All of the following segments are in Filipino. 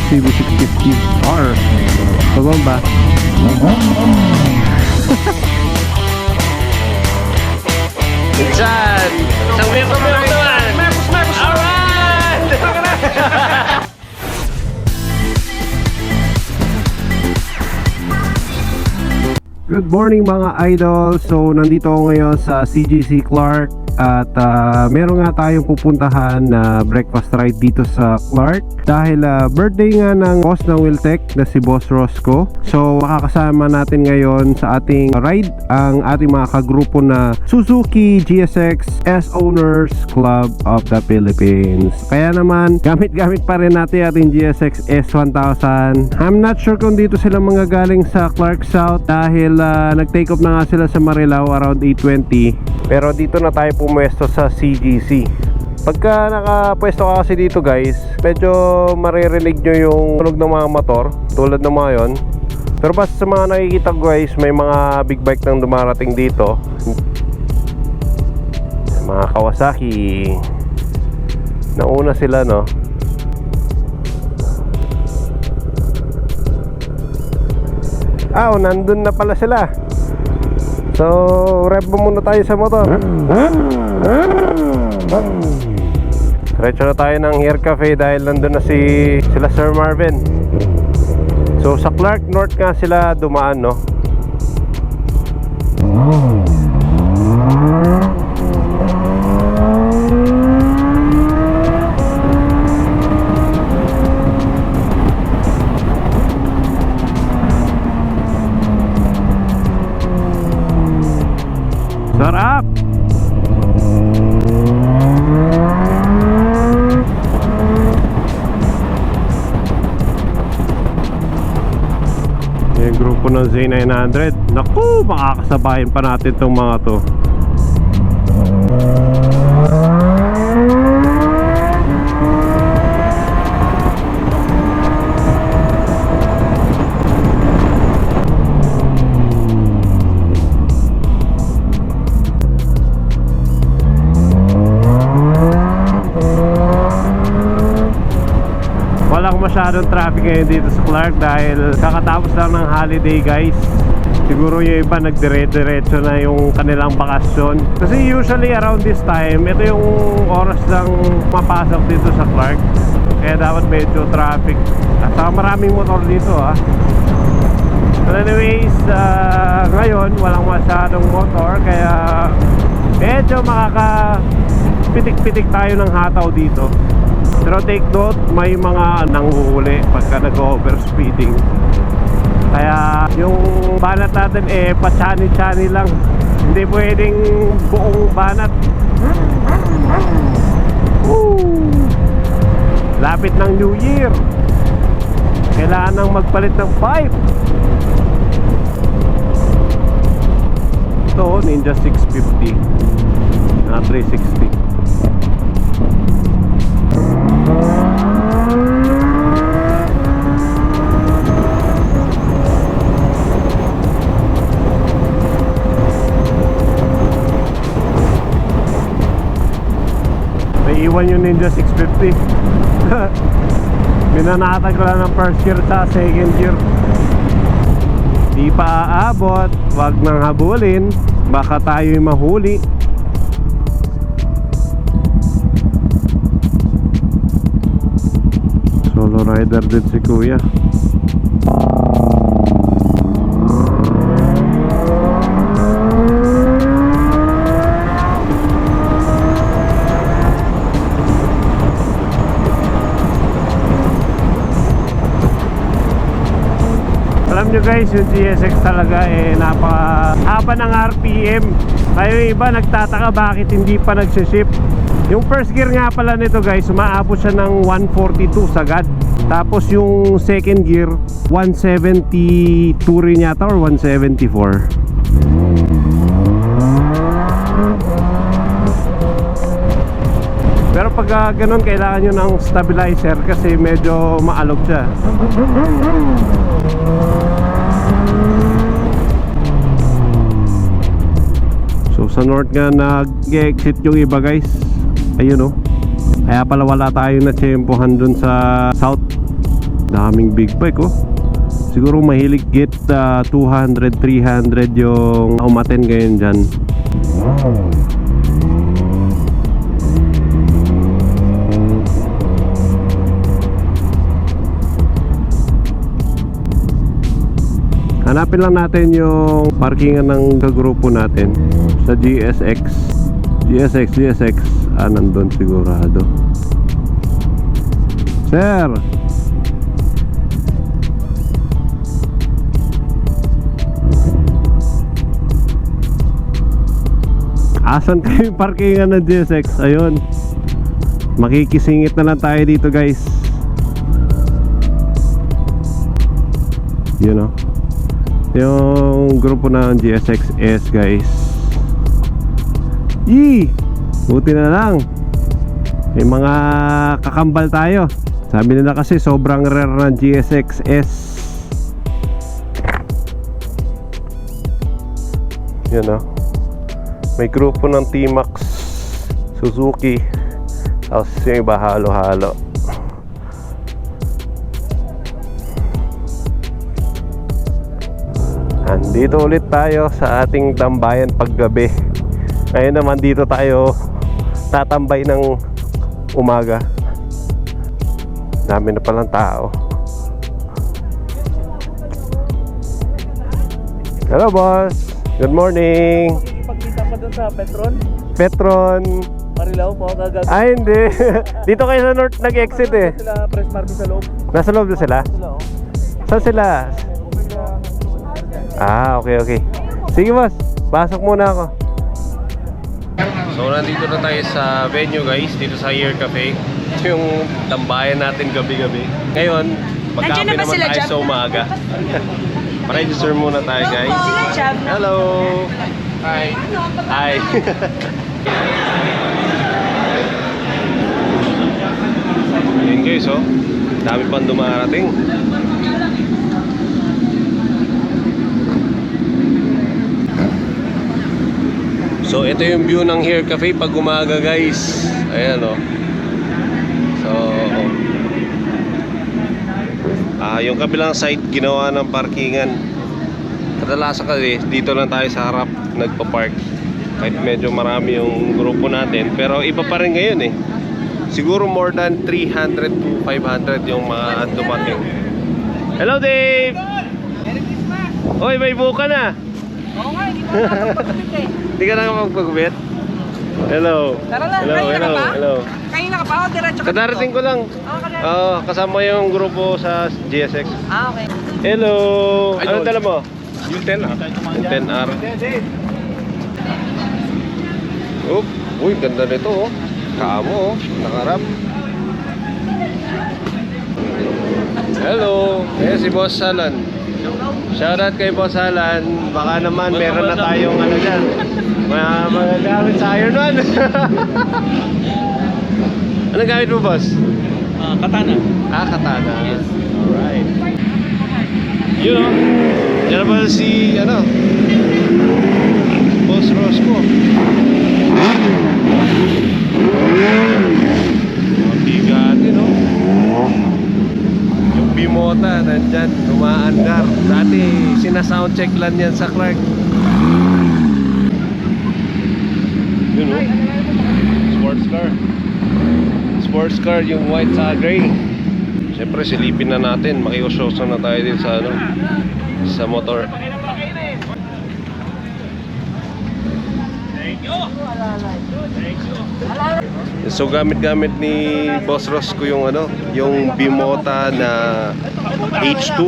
CB650R. Pababa. Minsan, isang beso mo lang naman. Alright! Dito ka na! Good morning mga idol. So nandito ako ngayon sa CGC Clark at meron nga tayong pupuntahan na breakfast ride dito sa Clark dahil birthday nga ng boss ng Wiltec na si Boss Rosco. So makakasama natin ngayon sa ating ride ang ating mga kagrupo na Suzuki GSX S Owners Club of the Philippines. Kaya naman gamit pa rin natin ating GSX S1000. I'm not sure kung dito sila mga galing sa Clark South dahil nag-take off na nga sila sa Marilao around 8:20. Pero dito na tayo pumwesto sa CGC. Pagka nakapwesto ka kasi dito guys, medyo maririnig nyo yung tunog ng mga motor tulad ng mga yon. Pero basta sa mga nakikita ko guys, may mga big bike nang dumarating dito. Mga Kawasaki. Nauna sila no. Nandun na pala sila. So, rev muna tayo sa motor. Diretso na tayo ng Hair Cafe dahil nandun na sila Sir Marvin. So, sa Clark North nga sila dumaan, no? Sarap! Yung grupo ng Z900. Naku! Makakasabayin pa natin itong mga to. Masyadong traffic ngayon dito sa Clark dahil kakatapos lang ng holiday guys. Siguro yung iba nagdire-diretso na yung kanilang bakasyon. Kasi usually around this time, ito yung oras lang mapasok dito sa Clark. Kaya dapat medyo traffic. At saka maraming motor dito But anyways, ngayon walang masyadong motor kaya medyo makakapitik-pitik tayo ng hataw dito. Pero take note, may mga nanghuhuli pagka nag-overspeeding. Kaya yung banat natin pa-chani-chani lang. Hindi pwedeng buong banat. Lapit ng New Year. Kailangan nang magpalit ng pipe. Ito, Ninja 650 na 360. Iwan yung Ninja 650. Minanatan ko lang ng first gear sa second gear. Di pa aabot. Wag nang habulin, baka tayo'y mahuli. Solo rider din si kuya. Alam nyo guys, yung GSX talaga napaka-haba ng RPM. Kaya yung iba nagtataka bakit hindi pa nagsiship. Yung first gear nga pala nito guys, umaabot siya ng 142 sagad. Tapos yung second gear 172 rin yata or 174. Pero pag ganun kailangan nyo ng stabilizer kasi medyo maalog siya. So sa north nga nag-exit yung iba guys. Ayun Kaya pala wala tayong natsempohan dun sa south. Daming big bike oh. Siguro mahilig get 200, 300 yung umaten ngayon dyan. Hanapin lang natin yung parkingan ng kagrupo natin sa GSX. Nandun sigurado. Sir! Asan kayo yung parkingan ng GSX? Ayun. Makikisingit na lang tayo dito guys. You know, yung grupo ng GSX-S guys. Yee! Buti na lang may mga kakambal tayo. Sabi nila kasi sobrang rare ng GSX-S. You know, may grupo ng T-Max, Suzuki, tapos yung iba halo-halo. Andito ulit tayo sa ating tambayan paggabi. Ngayon naman dito tayo tatambay ng umaga. Dami na palang tao. Hello boss, good morning. Pagkita pa dun sa Petron, Petron. Marilao po, gagawin Ay hindi. Dito kayo sa north nag-exit eh. sila press market sa loob. Nasa loob na sila? Sila oh. Saan sila? Okay. Sige boss, pasok muna ako. So nandito na tayo sa venue guys, dito sa Year Cafe. Ito yung tambayan natin gabi-gabi. Ngayon, magkape Nandiyan na ba naman sila, tayo Jab? sa umaga. Pa-register muna tayo guys. Sila Jab. Hello! Hi! Hi! Ayan guys oh, dami pang dumarating. So ito yung view ng Here Cafe pag umaga guys. Ayan oh. So yung kabilang side ginawa ng parkingan. Kadalasan kasi dito lang tayo sa harap nagpa-park. Kahit medyo marami yung grupo natin, pero iba pa rin ngayon eh. Siguro more than 300 to 500 yung mga dumating. Hello Dave! Oy, may buka na! Oo nga, hindi mo nakapagpagupit eh. Hindi ka na magpagubit? Hello. Tara lang, Hello, kanina ka pa? hello. Kanina ka pa o diretso ka Kadarating ko lang. Kasama yung grupo sa GSX. Okay. Hello. Anong dala mo? Yung 10 Yung 10R. Oop. Uy, ganda nito oh. Kamo oh, nakarap. Hello. Si Boss Alan. Shoutout kay Boss Alan. Baka naman meron na tayong ano dyan, mga gamit sa Iron Man. Anong gamit mo, boss? Katana. Katana. Yes. Alright. Yun o. Yan ba si, Boss Rosco. Bigatin o. Yung Bimota nandyan, umaandar. Dati sina-soundcheck lang yan sa Clark. Yun o. Sports car. Sports car, yung white sa gray. Siyempre silipin na natin. Makiusyoso na tayo din sa sa motor. So gamit-gamit ni Boss Rosco yung yung Bimota na H2.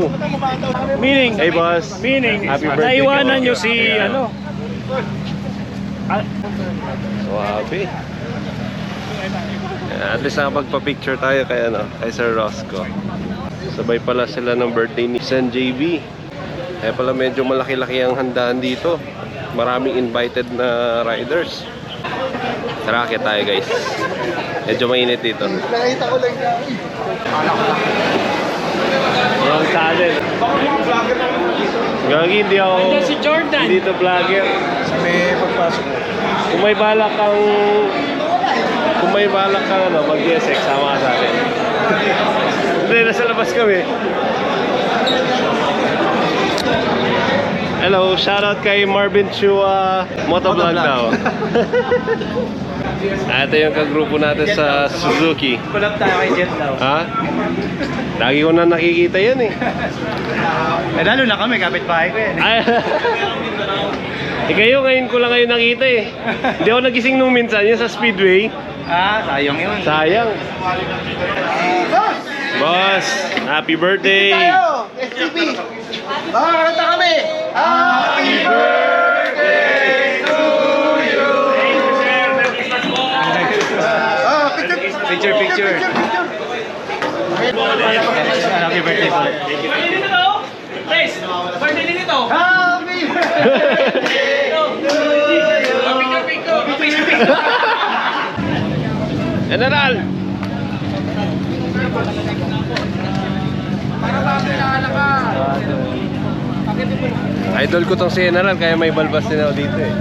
Meaning, Hey boss. meaning, Happy birthday. naiwanan nyo si, So happy. At least nakapagpa-picture tayo kay kay Sir Rosco. Sabay pala sila ng birthday ni Sen JB. Kaya pala medyo malaki-laki ang handaan dito. Maraming invited na riders. Tara, kaya tayo guys. Medyo mainit dito. Nakita ko lang na. Wrong channel. Gagi, hindi ako. si Jordan. Hindi to vlogger. Sa may pagpasok mo. Kung may balak kang mag-GSX, sama ka sa akin. Hindi na. nasa labas kami. Hello, shoutout kay Marvin Chua Motovlog daw. Ito yung kagrupo natin sa Suzuki. Kulap tayo kay Jet daw. Ha? Lagi ko na nakikita yan eh. Eh, lalo na kami, kapitbahay ko yan. Ay, kayo ngayon ko lang kayo nakita eh. Hindi ako nagising nung minsan, yung sa Speedway. Ah, sayang yun. Sayang. Boss, happy birthday! STP! Kanta kami! Happy birthday to you! Picture. Happy birthday po. Guys, birthday din ito. Happy birthday to you! General! Idol ko tong si General, kaya may balbas din ako dito eh.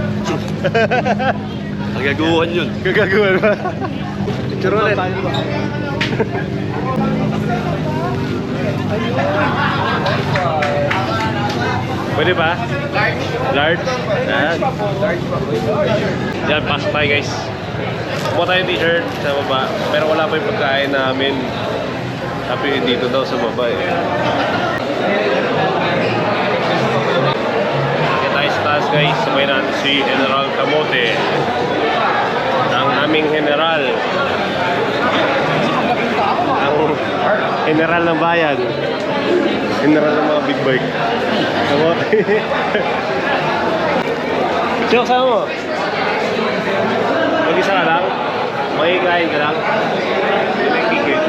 Nagaguhan yun. Gagaguhan ba? Picture ulit. Pwede ba? Large? Yan. Yan, pasok tayo guys. Kumuha tayo yung t-shirt sa baba. Pero wala pa yung pagkain namin. Tapi dito daw sa baba eh. Kaya tayo sa taas guys. Sabay natin si General Camote. Ang aming general. Ang general ng bayan. General ng mga big bike. Camote. Sino kasama mo? Mag-isa ka lang? Makikain ka lang? Nakikigil.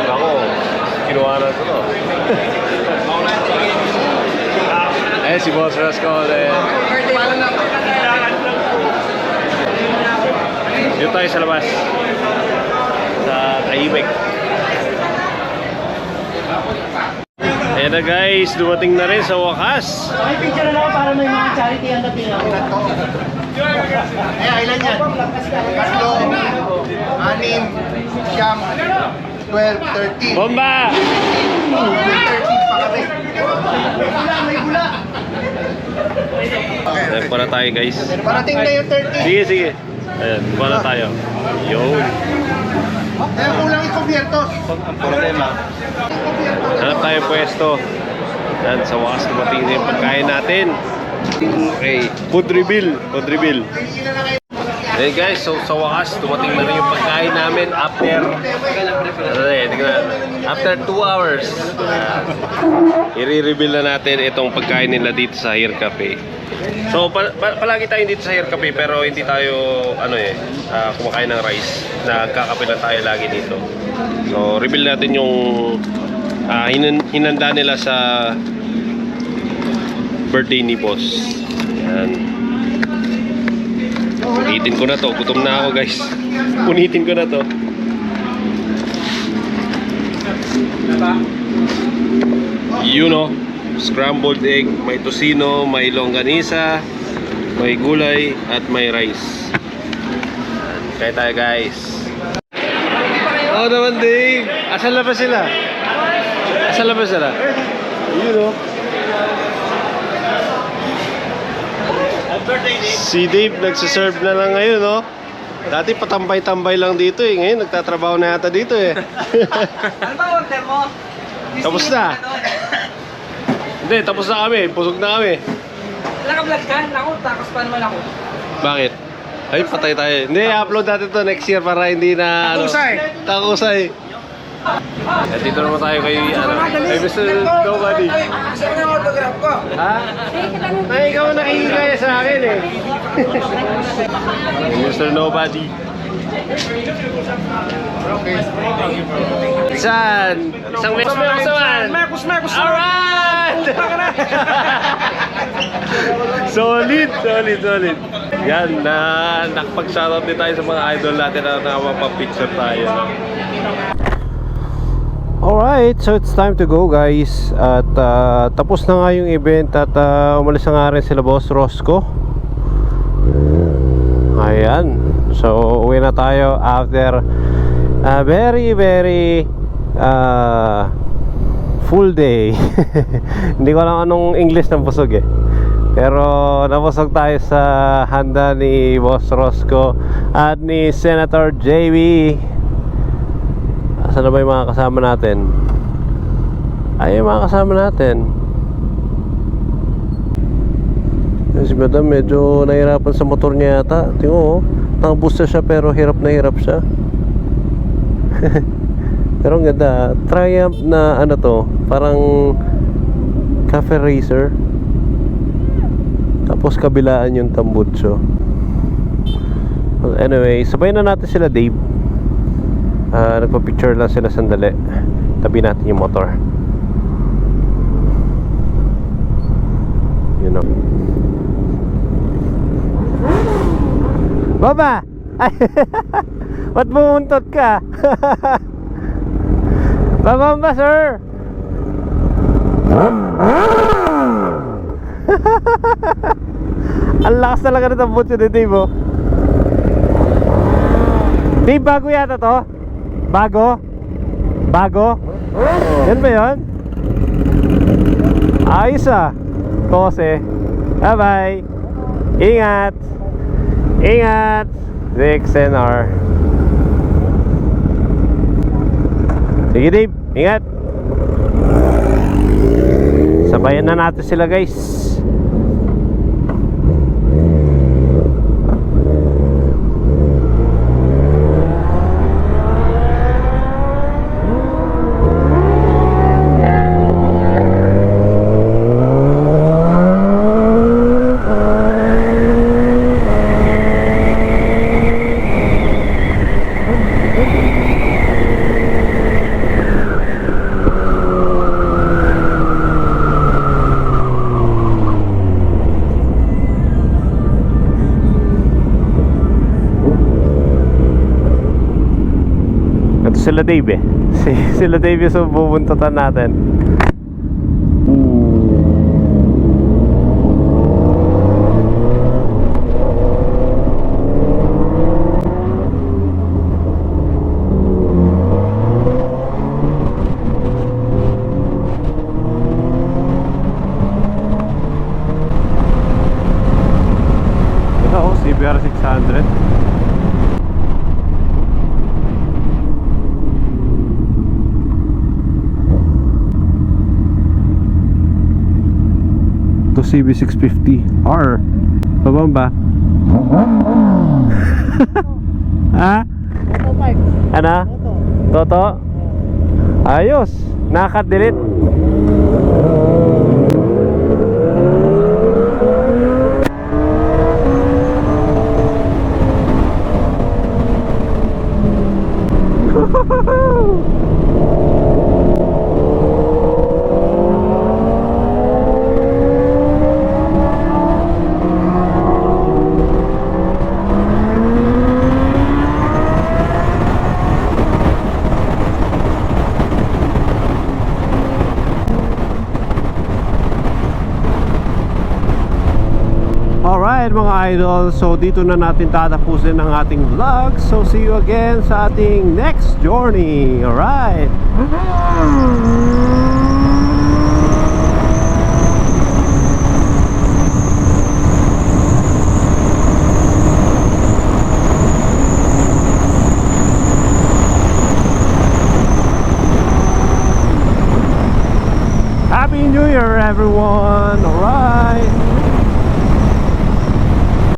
Ako, kinuhanan ko to. Eh, si Boss Rasco ulit. Dito tayo sa labas. Sa Tahimik. Ayan na guys, dumating na rin sa wakas. May picture na ako para may mga charity ang dating ako. Ay, ilan yan? 3, 6, 12, 13. Bomba! 13 pa kami. May gula. Nagpa na tayo guys. Parating na yung 13. Sige, sige. Ayan, nagpa na tayo. Yun. Eh, kulang yung kubyertos. Hanap tayo pwesto. Yan, sa wakas dumating na yung pagkain natin. Okay, food reveal. Food reveal. Hey guys, so sa wakas dumating na rin yung pagkain namin after after 2 hours. I-reveal na natin itong pagkain nila dito sa Hair Cafe. So palagi tayo dito sa Hair Cafe pero hindi tayo kumakain ng rice. Nagkakape lang tayo lagi dito. So reveal natin yung hinanda nila sa birthday ni Boss. Yan. Punitin ko na to. Gutom na ako guys. Punitin ko na to. You know, scrambled egg, may tocino, may longganisa, may gulay, at may rice. Kaya tayo guys. Oo naman Dave. Asan na ba sila? Asan na ba sila? You know. Si Dave nagsiserve na lang ngayon, no? Dati patambay-tambay lang dito eh. Ngayon nagtatrabaho na yata dito eh. Ano ba order mo? Tapos na. Hindi, tapos na kami. Pusog na kami. Naka-vlog ka? Naku, takos pa naman ako. Bakit? Ay, patay tayo. Hindi, upload natin to next year para hindi na... Takusay. Takusay. At dito naman tayo kay Mr. Nobody. Gusto ko na yung autograph ko. Ha? Ay, ikaw nakikigaya sa akin eh. Mr. Nobody. Saan? Isang beses mo ako saan? Marcos! Alright! Solid. Yan, nakapag-shoutout din tayo sa mga idol natin na nakapag-picture tayo. No? Alright, so it's time to go guys. At tapos na nga yung event at umalis na nga rin sila Boss Rosco. Ayan. So, uwi na tayo after a very full day. Hindi ko alam anong English ng busog eh. Pero nabusog tayo sa handa ni Boss Rosco at ni Senator JB. Asan na ba yung mga kasama natin? Ay, yung mga kasama natin. Si Madam medyo nahirapan sa motor niya yata. Tingnan mo, naka-booster siya pero hirap na hirap siya. Pero ang ganda. Triumph na ano to, parang cafe racer. Tapos kabilaan yung tambutso. Well, anyway, sabay na natin sila Dave. Nagpa-picture lang sila sandali. Tabi natin yung motor. You know. Baba! Ba't bumuntot ka? Baba ba, sir? Ang lakas talaga na tambutso ni Dave, oh. Dave, bago yata to? Bago? Bago? Yan ba yun? Ayos ah. Tose. Bye bye. Ingat. Ingat. XNR. Sige Dave, ingat. Sabayan na natin sila guys. Sila Dave eh. Sila Dave yung bubuntutan natin. Ito oh, CBR 600. CB650R. Pabamba. Ha? Ano? Toto? Ayos. Naka-delete. Alright mga idol, so dito na natin tatapusin ang ating vlog. So see you again sa ating next journey. Alright. Happy New Year everyone. Alright.